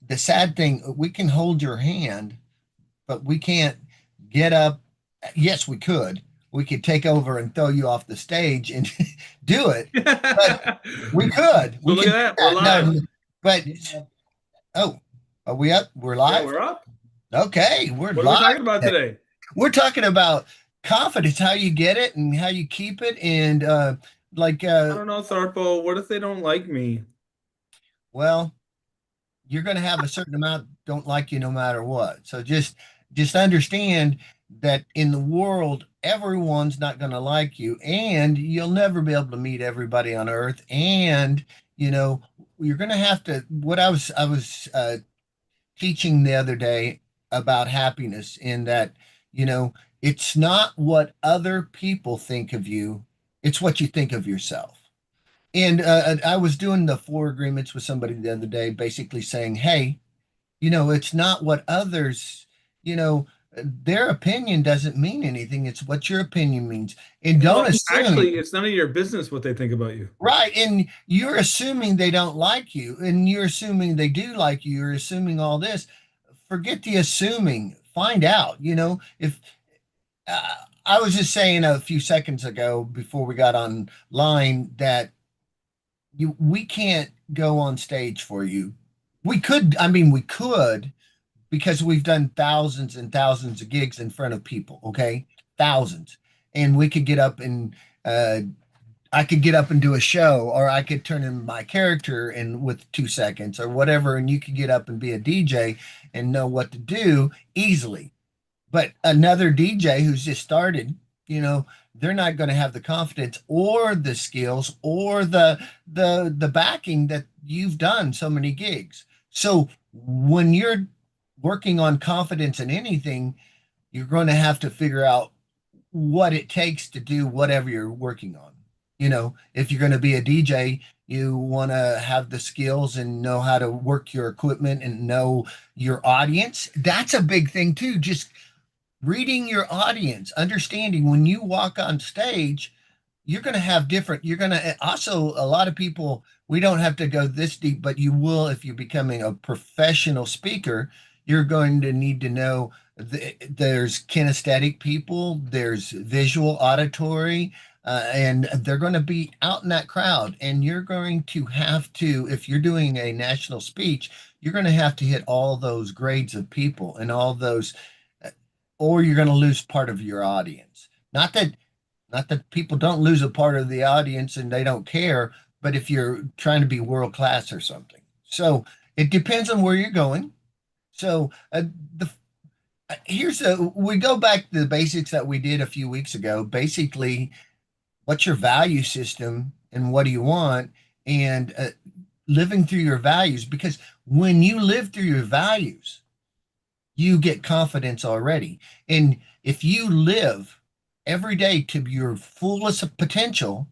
the sad thing, we can hold your hand, but we can't get up. Yes, we could. We could take over and throw you off the stage and do it, but we could. So We look could at do that. We're that. live. No, but oh, are we up? We're Yeah, live. we're up. Okay, we're What are we live. talking about today? We're talking about confidence, how you get it and how you keep it, and like, I don't know, Tharpo. What if they don't like me? well, you're going to have a certain amount don't like you no matter what. So just understand that in the world, everyone's not going to like you, and you'll never be able to meet everybody on earth. And you know, you're going to have to. What I was teaching the other day about happiness, in that, you know, it's not what other people think of you, it's what you think of yourself. And I was doing the four agreements with somebody the other day, basically saying, hey, it's not what others, you know, their opinion doesn't mean anything. It's what your opinion means. And don't Well, assume, actually, it's none of your business what they think about you. right? And you're assuming they don't like you, and you're assuming they do like you. You're assuming all this. Forget the assuming. Find out, if uh, I was just saying a few seconds ago before we got online that we can't go on stage for you. We could, I mean, we could, because we've done thousands and thousands of gigs in front of people, okay? Thousands. And we could get up and I could get up and do a show, or I could turn in my character in with 2 seconds or whatever, and you could get up and be a DJ and know what to do easily. But another DJ who's just started, they're not going to have the confidence or the skills or the backing that you've done so many gigs. So when you're working on confidence in anything, you're going to have to figure out what it takes to do whatever you're working on. If you're going to be a DJ, you want to have the skills and know how to work your equipment and know your audience. That's a big thing too. Just reading your audience, understanding when you walk on stage, you're going to have different, you're going to also, a lot of people, we don't have to go this deep, but you will if you're becoming a professional speaker. You're going to need to know there's kinesthetic people, there's visual, auditory, and they're going to be out in that crowd. And you're going to have to, if you're doing a national speech, you're going to have to hit all those grades of people and all those, or you're going to lose part of your audience. Not that people don't lose a part of the audience and they don't care, but if you're trying to be world class or something. So it depends on where you're going. So the here's a we go back to the basics that we did a few weeks ago. Basically, what's your value system and what do you want? And living through your values, because when you live through your values, you get confidence already. And if you live every day to your fullest potential,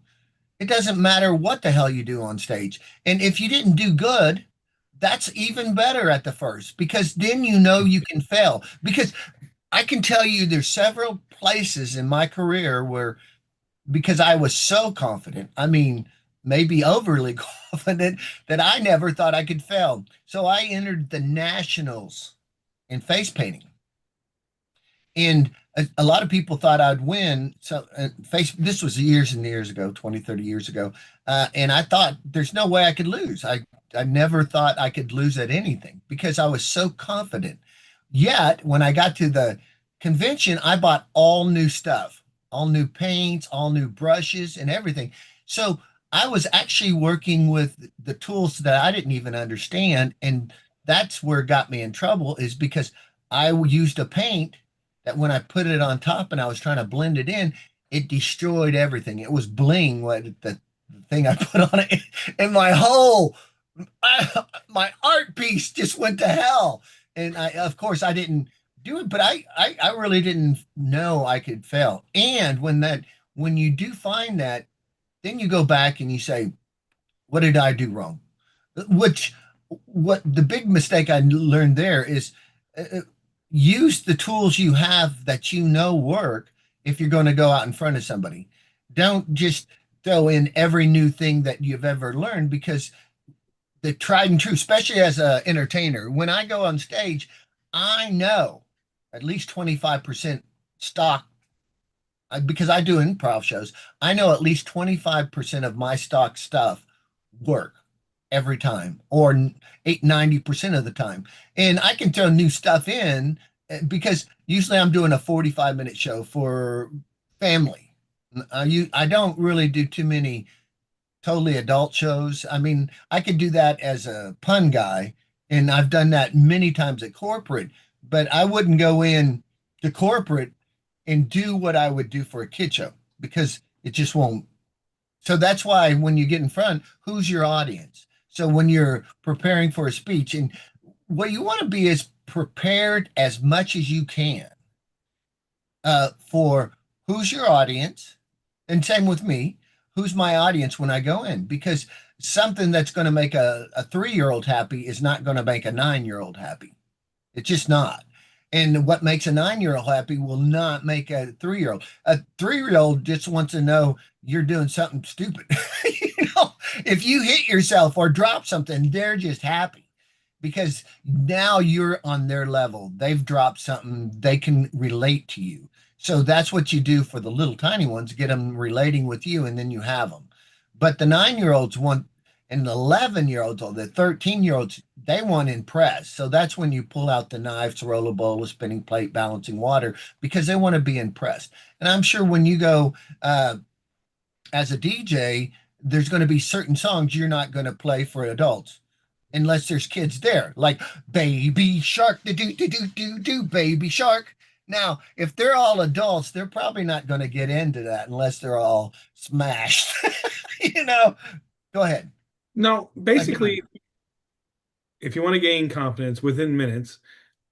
it doesn't matter what the hell you do on stage. And if you didn't do good, that's even better at the first, because then you can fail. Because I can tell you there's several places in my career where, because I was so confident, I mean, maybe overly confident, that I never thought I could fail. So I entered the nationals in face painting. And a lot of people thought I'd win. So this was years and years ago, 20, 30 years ago. And I thought there's no way I could lose. I never thought I could lose at anything because I was so confident. Yet when I got to the convention, I bought all new stuff, all new paints, all new brushes and everything. So I was actually working with the tools that I didn't even understand. And that's where it got me in trouble, is because I used a paint that when I put it on top and I was trying to blend it in, it destroyed everything. It was bling, what the thing I put on it, and my art piece just went to hell. And of course, I didn't do it, but I really didn't know I could fail. And when you do find that, then you go back and you say, what did I do wrong? Which what the big mistake I learned there is, uh, use the tools you have that work if you're going to go out in front of somebody. Don't just throw in every new thing that you've ever learned, because the tried and true, especially as an entertainer. When I go on stage, I know at least 25% stock because I do improv shows. I know at least 25% of my stock stuff work every time, or 90% of the time. And I can throw new stuff in because usually I'm doing a 45-minute show for family. I don't really do too many totally adult shows. I mean, I could do that as a pun guy, and I've done that many times at corporate, but I wouldn't go in to corporate and do what I would do for a kid show because it just won't. So that's why when you get in front, who's your audience? So when you're preparing for a speech, and what you want to be is prepared as much as you can for who's your audience, and same with me, who's my audience when I go in, because something that's going to make a 3-year-old happy is not going to make a 9-year-old happy. It's just not. And what makes a 9-year-old happy will not make a 3-year-old. A 3-year-old just wants to know you're doing something stupid. You know, if you hit yourself or drop something, they're just happy because now you're on their level. They've dropped something, they can relate to you. So that's what you do for the little tiny ones, get them relating with you, and then you have them. But the 9-year-olds want, and the 11-year-olds or the 13-year-olds, they want to impress. So that's when you pull out the knives, roll a bowl, a spinning plate, balancing water, because they want to be impressed. And I'm sure when you go as a DJ, there's going to be certain songs you're not going to play for adults unless there's kids there, like Baby Shark, do do do do do, Baby Shark. Now, if they're all adults, they're probably not going to get into that unless they're all smashed. You know, go ahead. No, I get my. basically, if you want to gain confidence within minutes,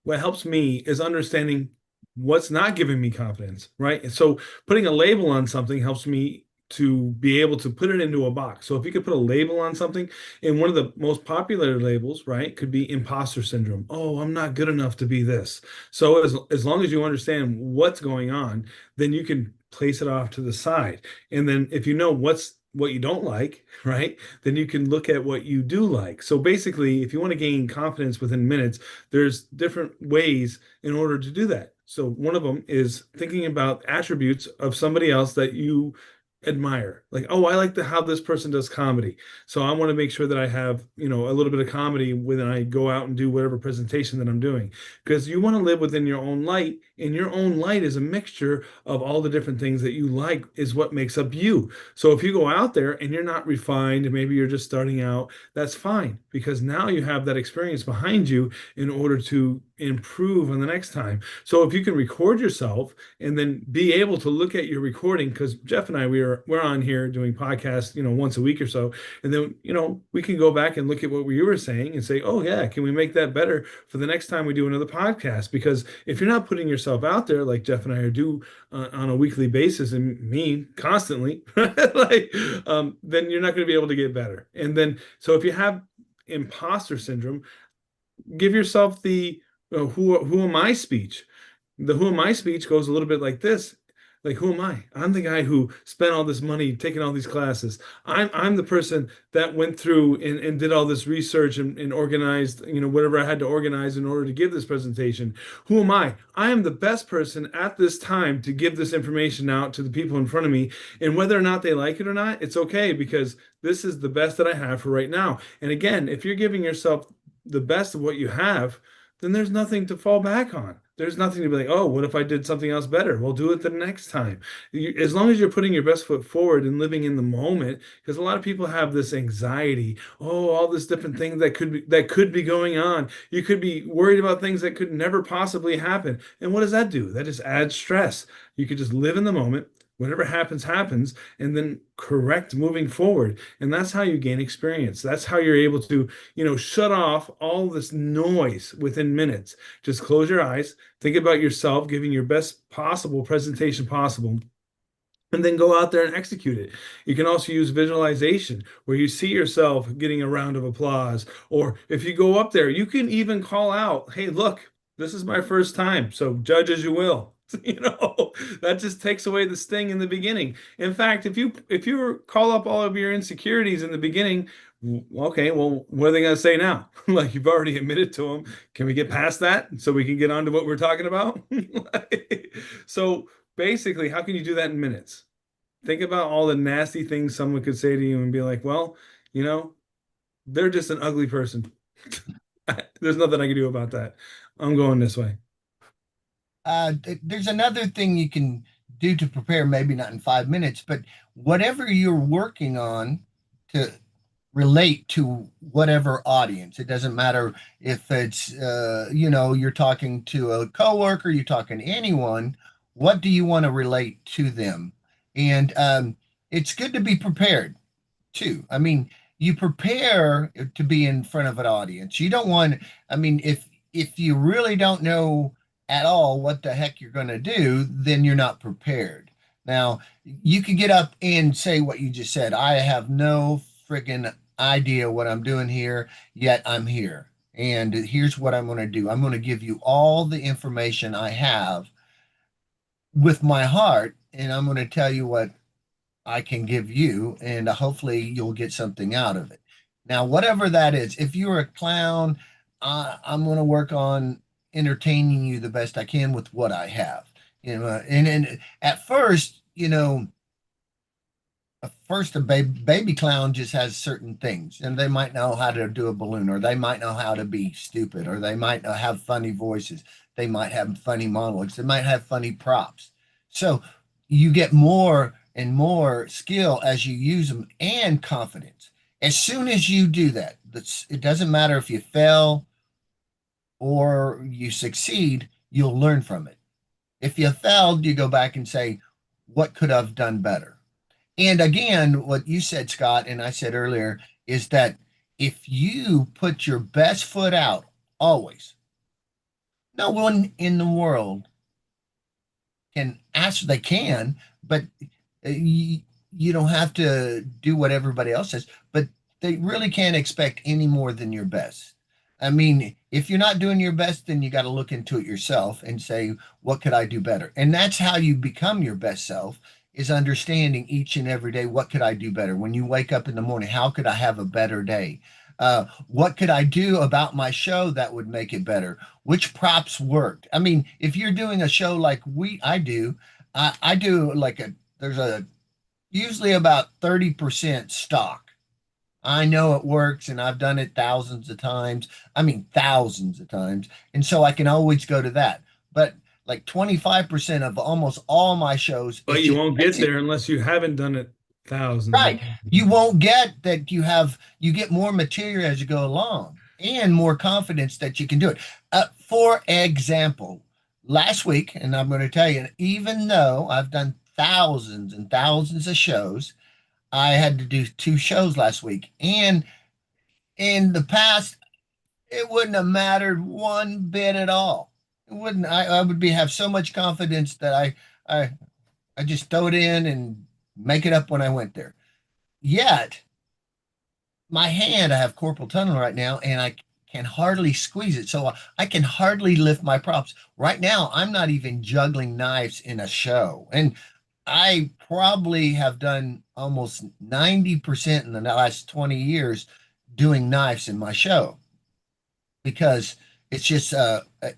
what helps me is understanding what's not giving me confidence, right? And so putting a label on something helps me to be able to put it into a box. So if you could put a label on something, and one of the most popular labels, right, could be imposter syndrome. Oh, I'm not good enough to be this. So as long as you understand what's going on, then you can place it off to the side. And then if you know what you don't like, right, then you can look at what you do like. So basically, if you want to gain confidence within minutes, there's different ways in order to do that. So one of them is thinking about attributes of somebody else that you admire. Like, oh, I like how this person does comedy. So I want to make sure that I have, a little bit of comedy when I go out and do whatever presentation that I'm doing. Because you want to live within your own light, and your own light is a mixture of all the different things that you like is what makes up you. So if you go out there and you're not refined, and maybe you're just starting out, that's fine because now you have that experience behind you in order to improve on the next time. So if you can record yourself and then be able to look at your recording, because Jeff and I we're on here doing podcasts, once a week or so, and then we can go back and look at what we were saying and say, oh yeah, can we make that better for the next time we do another podcast? Because if you're not putting yourself out there like Jeff and I do on a weekly basis, and me constantly, like, then you're not going to be able to get better. And then so if you have imposter syndrome, give yourself the who am I speech. The who am I speech goes a little bit like this. Like, who am I? I'm the guy who spent all this money taking all these classes. I'm the person that went through and did all this research and organized, whatever I had to organize in order to give this presentation. Who am I? I am the best person at this time to give this information out to the people in front of me. And whether or not they like it or not, it's okay because this is the best that I have for right now. And again, if you're giving yourself the best of what you have, then there's nothing to fall back on. There's nothing to be like, oh, what if I did something else better? We'll do it the next time. As long as you're putting your best foot forward and living in the moment, because a lot of people have this anxiety, oh, all this different things that could be going on. You could be worried about things that could never possibly happen. And what does that do? That just adds stress. You could just live in the moment. Whatever happens, happens, and then correct moving forward. And that's how you gain experience. That's how you're able to, shut off all this noise within minutes. Just close your eyes, think about yourself, giving your best possible presentation possible, and then go out there and execute it. You can also use visualization where you see yourself getting a round of applause. Or if you go up there, you can even call out, hey, look, this is my first time, so judge as you will. That just takes away the sting in the beginning. In fact, if you call up all of your insecurities in the beginning, Okay, well, what are they going to say now? Like you've already admitted to them. Can we get past that so we can get on to what we're talking about? So basically, how can you do that in minutes? Think about all the nasty things someone could say to you and be like, well, you know, they're just an ugly person. There's nothing I can do about that. I'm going this way. There's another thing you can do to prepare, maybe not in 5 minutes, but whatever you're working on to relate to whatever audience. It doesn't matter if it's, you're talking to a coworker, you're talking to anyone. What do you want to relate to them? And it's good to be prepared too. I mean, you prepare to be in front of an audience. You don't want, I mean, if you really don't know at all what the heck you're going to do, then you're not prepared. Now, you can get up and say what you just said. I have no friggin' idea what I'm doing here, yet I'm here. And here's what I'm going to do. I'm going to give you all the information I have with my heart, and I'm going to tell you what I can give you, and hopefully you'll get something out of it. Now, whatever that is, if you're a clown, I'm going to work on entertaining you the best I can with what I have. And at first, first a baby clown just has certain things, and they might know how to do a balloon, or they might know how to be stupid, or they might have funny voices, they might have funny monologues, they might have funny props. So you get more and more skill as you use them, and confidence. As soon as you do that, it doesn't matter if you fail or you succeed, you'll learn from it. If you failed, you go back and say, what could I have done better? And again, what you said, Scott, and I said earlier, is that if you put your best foot out always, no one in the world can ask, they can, but you don't have to do what everybody else says, but they really can't expect any more than your best. I mean, if you're not doing your best, then you got to look into it yourself and say, what could I do better? And that's how you become your best self, is understanding each and every day, what could I do better? When you wake up in the morning, how could I have a better day? What could I do about my show that would make it better? Which props worked? I mean, if you're doing a show like I do, I do like there's a usually about 30% stock. I know it works and I've done it thousands of times. I mean, thousands of times. And so I can always go to that. But like 25% of almost all my shows is But you just won't get basic. there unless you haven't done it thousands of Right. times. You won't get that you get more material as you go along and more confidence that you can do it. For example, last week, and I'm going to tell you, even though I've done thousands and thousands of shows, I had to do two shows last week. And in the past, it wouldn't have mattered one bit at all. It wouldn't, I would have so much confidence that I, I just throw it in and make it up when I went there. Yet, my hand, I have corporal tunnel right now, and I can hardly squeeze it. So I can hardly lift my props. Right now, I'm not even juggling knives in a show. And I probably have done almost 90% in the last 20 years doing knives in my show, because it's just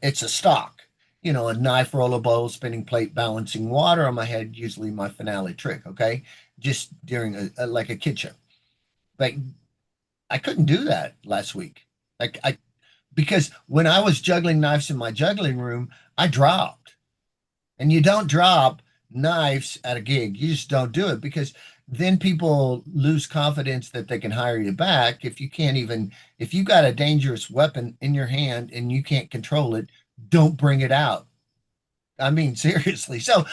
it's a stock. A knife, roller bowl, spinning plate, balancing water on my head, usually my finale trick, okay? Just during like a kid show. But I couldn't do that last week. I because when I was juggling knives in my juggling room, I dropped. And you don't drop knives at a gig. You just don't do it, because then people lose confidence that they can hire you back. If you got a dangerous weapon in your hand and you can't control it, don't bring it out. I mean, seriously. So,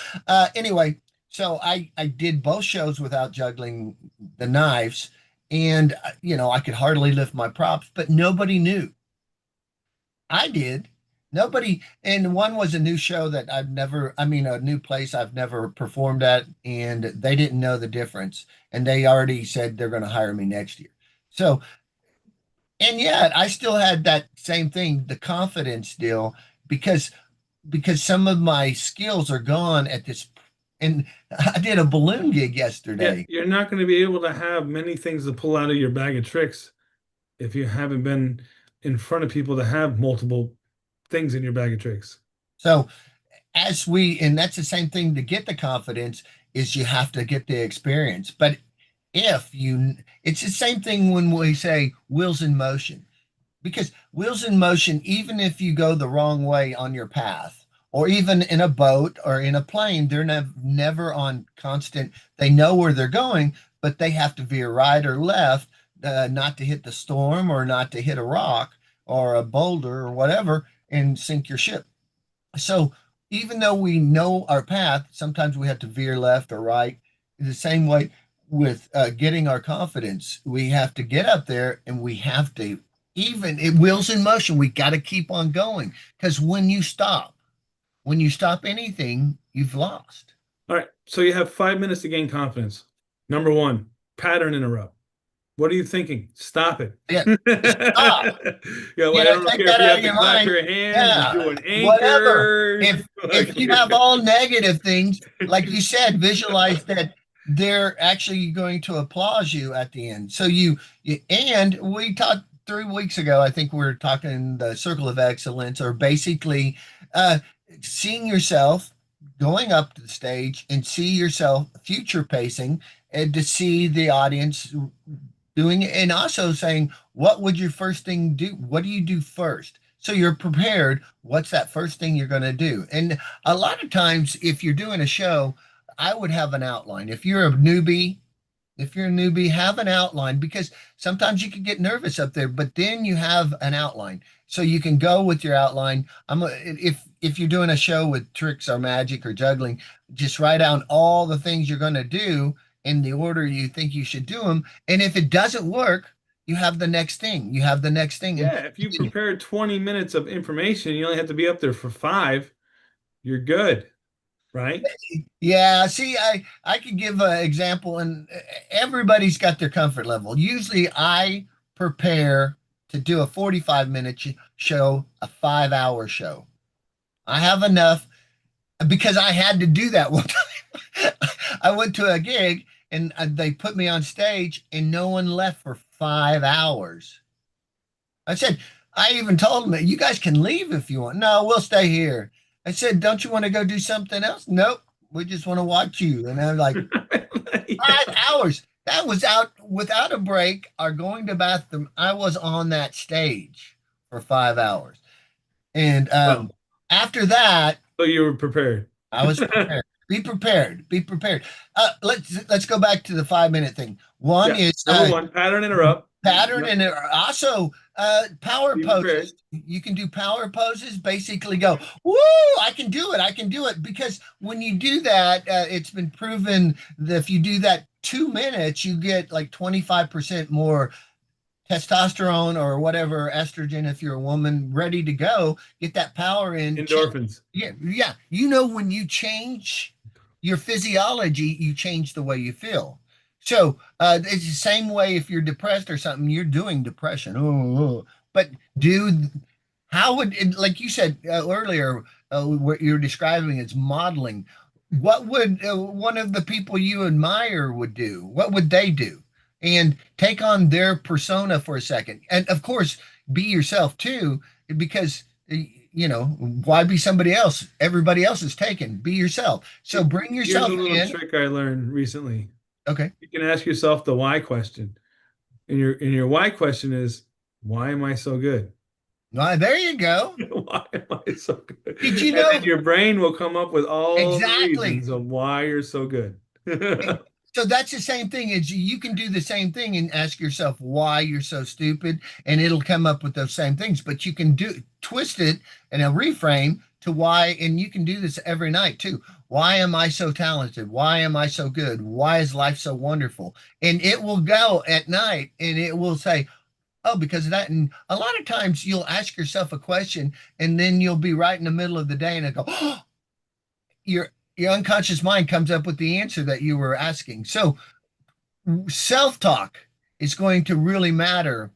anyway, so I did both shows without juggling the knives, and I could hardly lift my props, but nobody knew. I did. Nobody, and one was a new show that I mean, a new place I've never performed at, and they didn't know the difference, and they already said they're going to hire me next year. So, and yet I still had that same thing, the confidence deal, because some of my skills are gone And I did a balloon gig Yeah, yesterday. you're not going to be able to have many things to pull out of your bag of tricks if you haven't been in front of people to have multiple things in your bag of tricks. So and that's the same thing to get the confidence is you have to get the experience. But it's the same thing when we say wheels in motion, because wheels in motion, even if you go the wrong way on your path, or even in a boat or in a plane, they're never on constant. They know where they're going, but they have to veer right or left, not to hit the storm or not to hit a rock or a boulder or whatever and sink your ship. So even though we know our path, sometimes we have to veer left or right. The same way with getting our confidence, we have to get up there and we have to, even it wheels in motion, we got to keep on going, because when you stop anything, you've lost. All right, so you have 5 minutes to gain confidence. Number one, pattern interrupt. What are you thinking? Stop it. Yeah, stop. Yeah, well, I Yeah, don't take care if that you out have of to your clap mind. your hands and Yeah, do an whatever. anchor. If you have all negative things, like you said, visualize that they're actually going to applaud you at the end. So and we talked 3 weeks ago, I think we were talking the circle of excellence, or basically uh, seeing yourself going up to the stage and see yourself future pacing, and to see the audience doing it, and also saying, what would your first thing do? What do you do first? So you're prepared. What's that first thing you're going to do? And a lot of times, if you're doing a show, I would have an outline. If you're a newbie, have an outline, because sometimes you can get nervous up there, but then you have an outline. So you can go with your outline. If you're doing a show with tricks or magic or juggling, just write down all the things you're going to do in the order you think you should do them. And if it doesn't work, you have the next thing. You have the next thing. And Yeah, if you prepare 20 minutes of information, you only have to be up there for five, you're good, right? yeah, see, I could give an example, and everybody's got their comfort level. Usually, I prepare to do a 45-minute show, a 5 hour show. I have enough because I had to do that one time. I went to a gig and they put me on stage, and no one left for 5 hours. I said, I even told them that you guys can leave if you want. No, we'll stay here. I said, don't you want to go do something else? Nope. We just want to watch you. And I'm like, Yeah. 5 hours. That was out without a break or going to bathroom. I was on that stage for 5 hours. And Well, after that, so you were prepared. I was prepared. Be prepared. Be prepared. Let's go back to the 5 minute thing. One Yeah. is Number one, pattern interrupt. pattern, and also power Be prepared. poses. You can do power poses. Basically, go, woo! I can do it. I can do it. Because when you do that, it's been proven that if you do that 2 minutes, you get like 25% more testosterone or whatever estrogen if you're a woman, ready to go, get that power in. Endorphins. Yeah, yeah. When you change your physiology, you change the way you feel. So it's the same way if you're depressed or something, you're doing depression. But do how would like you said earlier, what you're describing is modeling. What would one of the people you admire would do? What would they do? And take on their persona for a second. And of course, be yourself too, because why be somebody else? Everybody else is taken. Be yourself. So bring Here's a yourself little in. trick I learned recently. Okay. You can ask yourself the why question. And your why question is, why am I so good? Well, there you go. Why am I so good? Did you And then know? your brain will come up with all the Exactly. reasons of why you're so good. So that's the same thing as you can do the same thing and ask yourself why you're so stupid, and it'll come up with those same things. But you can do twist it and a reframe to why, and you can do this every night too. Why am I so talented? Why am I so good? Why is life so wonderful? And it will go at night and it will say, oh, because of that. And a lot of times you'll ask yourself a question and then you'll be right in the middle of the day and it go, oh, your unconscious mind comes up with the answer that you were asking. So self-talk is going to really matter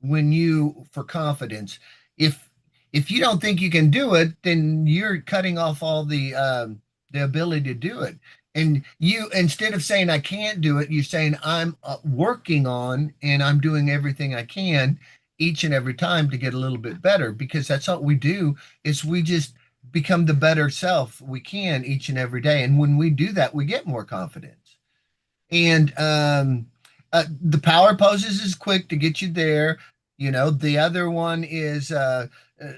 when you for confidence. If if you don't think you can do it, then you're cutting off all the the ability to do it. And you, instead of saying I can't do it, you're saying I'm working on and I'm doing everything I can each and every time to get a little bit better, because that's what we do is we just become the better self we can each and every day. And when we do that, we get more confidence. And the power poses is quick to get you there. You know, the other one is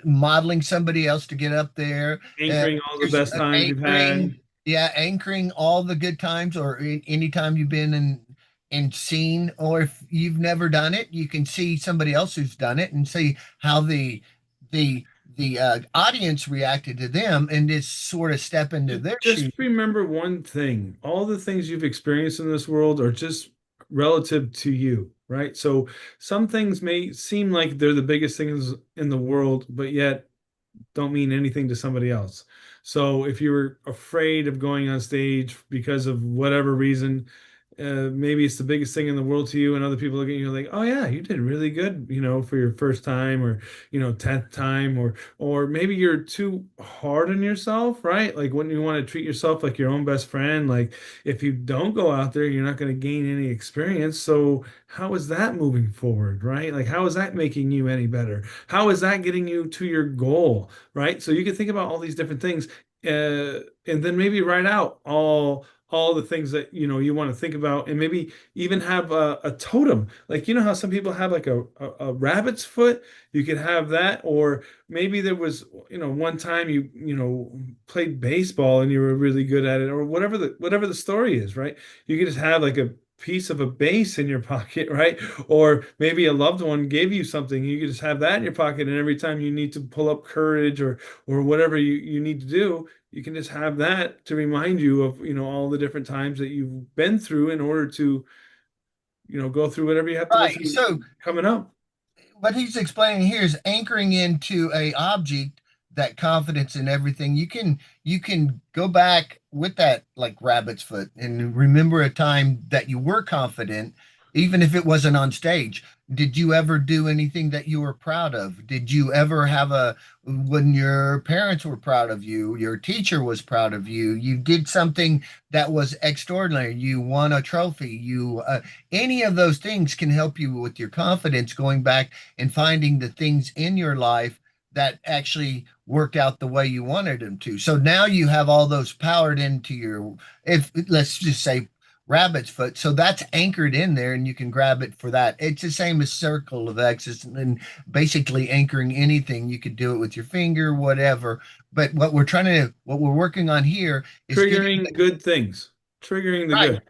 modeling somebody else to get up there. Uh, Anchoring all the there's best times you've anchoring, had. yeah, anchoring all the good times or any time you've been in and seen, or if you've never done it, you can see somebody else who's done it and see how the the audience reacted to them and just sort of step into their Just shoes. remember one thing. All the things you've experienced in this world are just relative to you, right? So some things may seem like they're the biggest things in the world, but yet don't mean anything to somebody else. So if you're afraid of going on stage because of whatever reason, maybe it's the biggest thing in the world to you, and other people look at you like, "Oh yeah, you did really good, for your first time, or 10th time, or maybe you're too hard on yourself, right? Like when you want to treat yourself like your own best friend, like if you don't go out there, you're not going to gain any experience. So how is that moving forward, right? Like how is that making you any better? How is that getting you to your goal, right? So you can think about all these different things, and then maybe write out all the things that you want to think about, and maybe even have a totem, like how some people have like a rabbit's foot. You could have that, or maybe there was one time you played baseball and you were really good at it, or whatever the story is, right? You could just have like a piece of a base in your pocket, right? Or maybe a loved one gave you something, you could just have that in your pocket, and every time you need to pull up courage, or whatever you need to do, you can just have that to remind you of all the different times that you've been through in order to go through whatever you have to go Right. through So coming up. what he's explaining here is anchoring into a object, that confidence in everything. You can go back with that like rabbit's foot and remember a time that you were confident, even if it wasn't on stage. Did you ever do anything that you were proud of? Did you ever have a when your parents were proud of you, your teacher was proud of you, you did something that was extraordinary, you won a trophy, you any of those things can help you with your confidence going back and finding the things in your life that actually worked out the way you wanted them to. So now you have all those powered into your, if let's just say rabbit's foot. So that's anchored in there and you can grab it for that. It's the same as circle of X's and basically anchoring anything. You could do it with your finger, whatever. But what we're working on here is getting Triggering good things, triggering the right.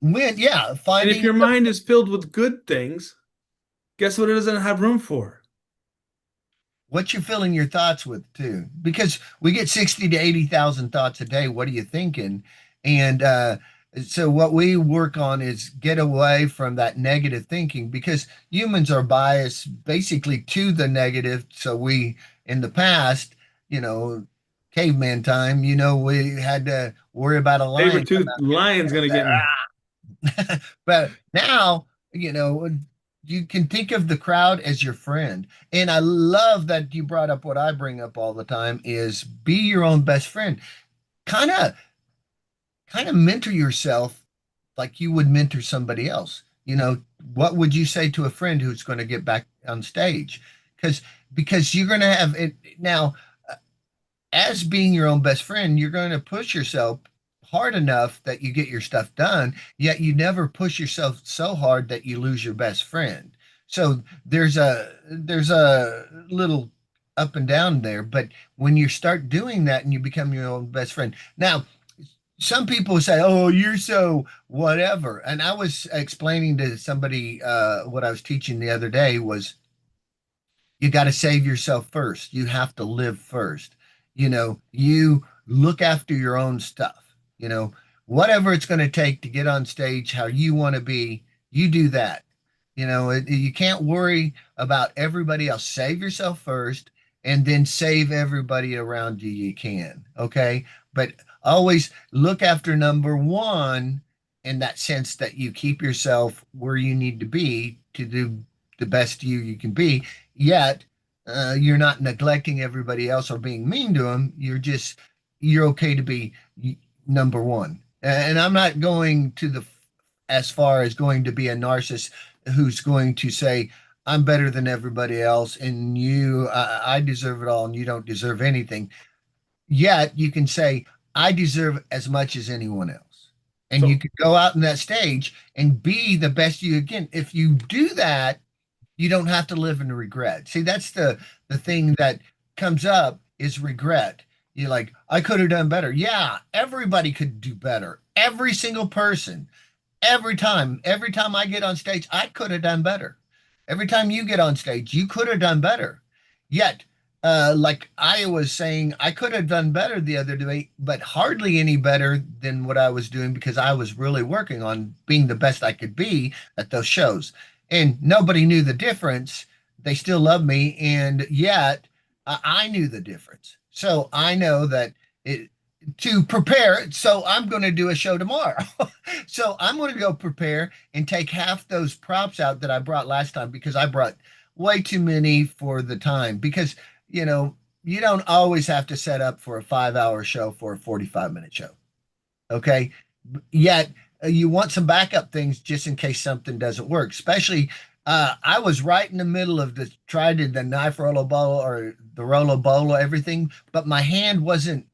good. Yeah, And if finding your mind is filled with good things, guess what it doesn't have room for? what you're filling your thoughts with too, because we get 60 to 80,000 thoughts a day. What are you thinking? And so what we work on is get away from that negative thinking, because humans are biased basically to the negative. So we, in the past, you know, caveman time, we had to worry about a lion coming Saber-toothed out and lion's gonna get me. but now, you know, you can think of the crowd as your friend. And I love that you brought up what I bring up all the time is be your own best friend. Kind of mentor yourself like you would mentor somebody else. What would you say to a friend who's going to get back on stage? Because you're going to have it now as being your own best friend, you're going to push yourself hard enough that you get your stuff done, yet you never push yourself so hard that you lose your best friend. So there's a little up and down there, but when you start doing that and you become your own best friend. Now, some people say, "Oh, you're so whatever." And I was explaining to somebody what I was teaching the other day was you got to save yourself first. You have to live first. You look after your own stuff. Whatever it's going to take to get on stage how you want to be, you do that. You can't worry about everybody else. Save yourself first and then save everybody around you you can. Okay. But always look after number one in that sense that you keep yourself where you need to be to do the best you can be, yet you're not neglecting everybody else or being mean to them. You're okay to be number one. And I'm not going to the as far as going to be a narcissist who's going to say, I'm better than everybody else, and I deserve it all, and you don't deserve anything. Yet you can say, I deserve as much as anyone else. And you So could go out in that stage and be the best you can. If you do that, you don't have to live in regret. See, that's the thing that comes up is regret. You're like, I could have done better. Yeah, everybody could do better. Every single person. Every time I get on stage, I could have done better. Every time you get on stage, you could have done better. Yet, like I was saying, I could have done better the other day, but hardly any better than what I was doing because I was really working on being the best I could be at those shows. And nobody knew the difference. They still love me. And yet, I knew the difference. So I know that it, to prepare. So I'm going to do a show tomorrow. So I'm going to go prepare and take half those props out that I brought last time because I brought way too many for the time. Because, you know, you don't always have to set up for a 5 hour show for a 45-minute show. Okay. Yet you want some backup things just in case something doesn't work, especially. I was right in the middle of the tried to the knife roll bolo or the roll bolo everything, but my hand wasn't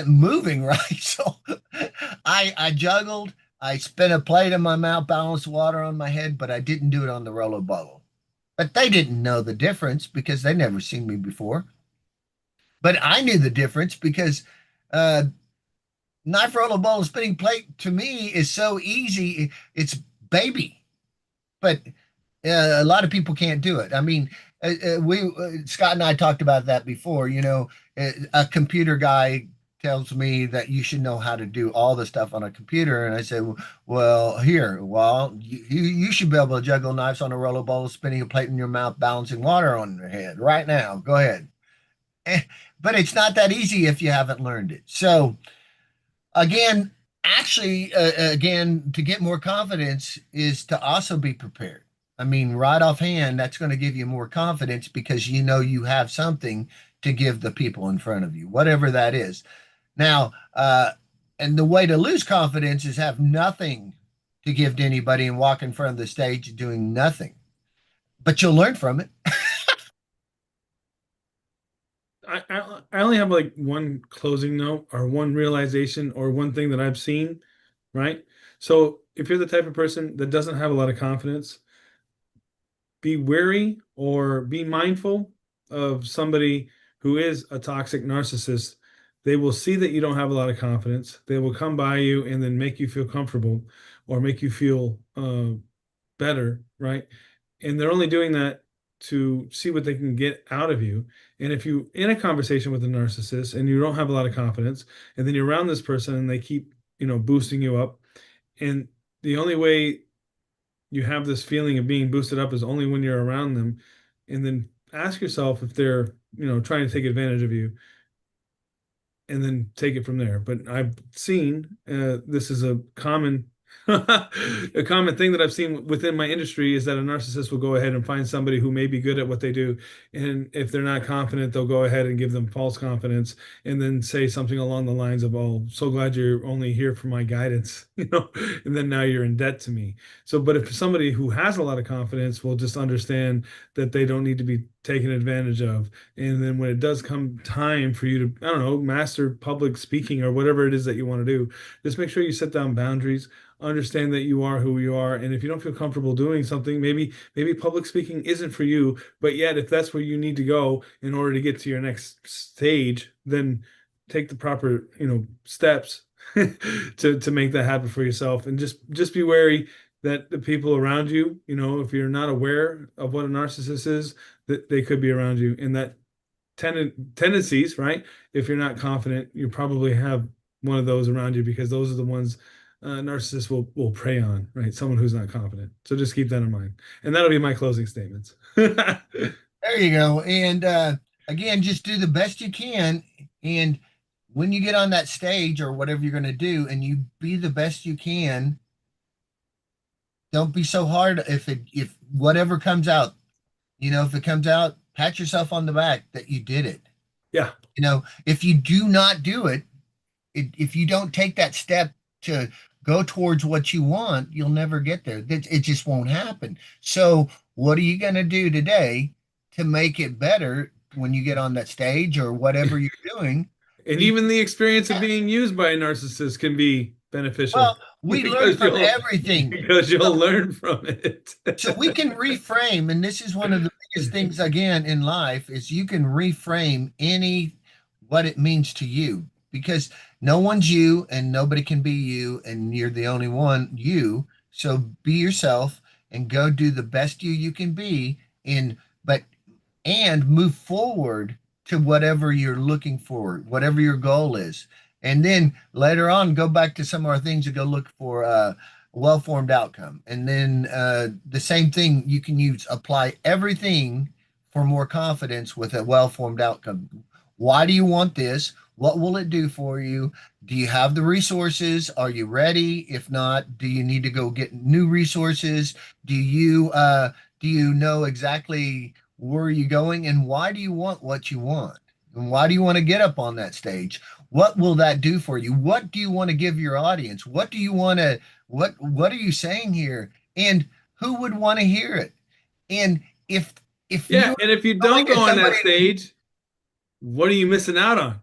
moving right. So I juggled. I spin a plate in my mouth, balanced water on my head, but I didn't do it on the roller bubble. But they didn't know the difference because they never seen me before. But I knew the difference because uh, knife roller ball spinning plate to me is so easy. It's baby. But a lot of people can't do it. I mean, we Scott and I talked about that before. A computer guy tells me that you should know how to do all the stuff on a computer, and I say, well, here, well, you should be able to juggle knives on a roller ball, spinning a plate in your mouth, balancing water on your head right now. Go ahead. Eh, But it's not that easy if you haven't learned it. So again, actually, again, to get more confidence is to also be prepared. I mean, right offhand, that's going to give you more confidence because you know you have something to give the people in front of you, whatever that is. Now, and the way to lose confidence is have nothing to give to anybody and walk in front of the stage doing nothing, but you'll learn from it. I only have like one closing note or one realization or one thing that I've seen, right? So if you're the type of person that doesn't have a lot of confidence, be wary or be mindful of somebody who is a toxic narcissist. They will see that you don't have a lot of confidence. They will come by you and then make you feel comfortable or make you feel better, right? And they're only doing that to see what they can get out of you. And if you in a conversation with a narcissist and you don't have a lot of confidence, and then you're around this person and they keep, boosting you up, and the only way you have this feeling of being boosted up is only when you're around them, and then ask yourself if they're, trying to take advantage of you and then take it from there. But I've seen this is a common a common thing that I've seen within my industry is that a narcissist will go ahead and find somebody who may be good at what they do, and if they're not confident, they'll go ahead and give them false confidence, and then say something along the lines of, "Oh, so glad you're only here for my guidance," and then now you're in debt to me. So, but if somebody who has a lot of confidence will just understand that they don't need to be taken advantage of. And then when it does come time for you to, I don't know, master public speaking or whatever it is that you want to do, just make sure you set down boundaries, understand that you are who you are. And if you don't feel comfortable doing something, maybe public speaking isn't for you, but yet if that's where you need to go in order to get to your next stage, then take the proper, steps to make that happen for yourself. And just be wary that the people around you, if you're not aware of what a narcissist is, that they could be around you, and that tendencies, right? If you're not confident, you probably have one of those around you because those are the ones narcissists will prey on, right? Someone who's not confident. So just keep that in mind, and that'll be my closing statements. There you go. And again, just do the best you can. And when you get on that stage or whatever you're going to do, and you be the best you can, don't be so hard if whatever comes out, if it comes out, pat yourself on the back that you did it. Yeah, If you do not do it, if you don't take that step to go towards what you want, you'll never get there. It just won't happen. So, what are you going to do today to make it better when you get on that stage or whatever you're doing? And Be, even the experience of yeah. being used by a narcissist can be beneficial Well, we learn because from you'll everything. because you'll So, learn from it. so we can reframe, and this is one of the biggest things again in life is you can reframe any what it means to you because no one's you and nobody can be you and you're the only one you. So be yourself and go do the best you can be in but and move forward to whatever you're looking for, whatever your goal is. And then later on, go back to some of our things and go look for a well-formed outcome. And then the same thing you can use, apply everything for more confidence with a well-formed outcome. Why do you want this? What will it do for you? Do you have the resources? Are you ready? If not, do you need to go get new resources? Do you know exactly where are you going and why do you want what you want? And why do you want to get up on that stage? What will that do for you? What do you want to give your audience? What do you want to what are you saying here? And who would want to hear it? And if Yeah, you're and if you going don't to go on that somebody stage, what are you missing out on?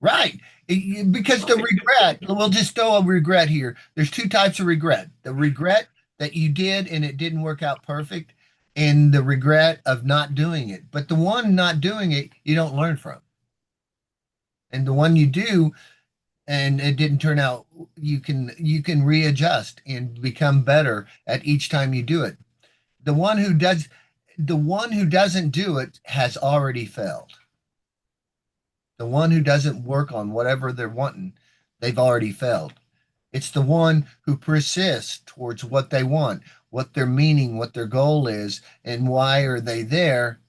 right, because the regret, we'll just throw a regret here. There's two types of regret. The regret that you did and it didn't work out perfect, and the regret of not doing it. But the one not doing it, you don't learn from. And the one you do and it didn't turn out, you can readjust and become better at each time you do it. The one who does the one who doesn't do it has already failed. The one who doesn't work on whatever they're wanting, they've already failed. It's the one who persists towards what they want, what their meaning, what their goal is, and why are they there,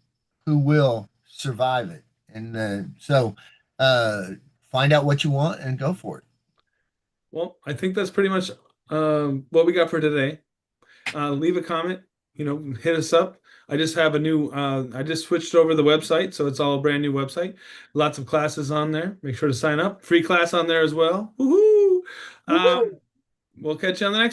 who will survive it. And uh, find out what you want and go for it. Well, I think that's pretty much what we got for today. Leave a comment, hit us up. I just switched over the website, so it's all a brand new website. Lots of classes on there. Make sure to sign up. Free class on there as well. Woohoo! Woo-hoo! We'll catch you on the next.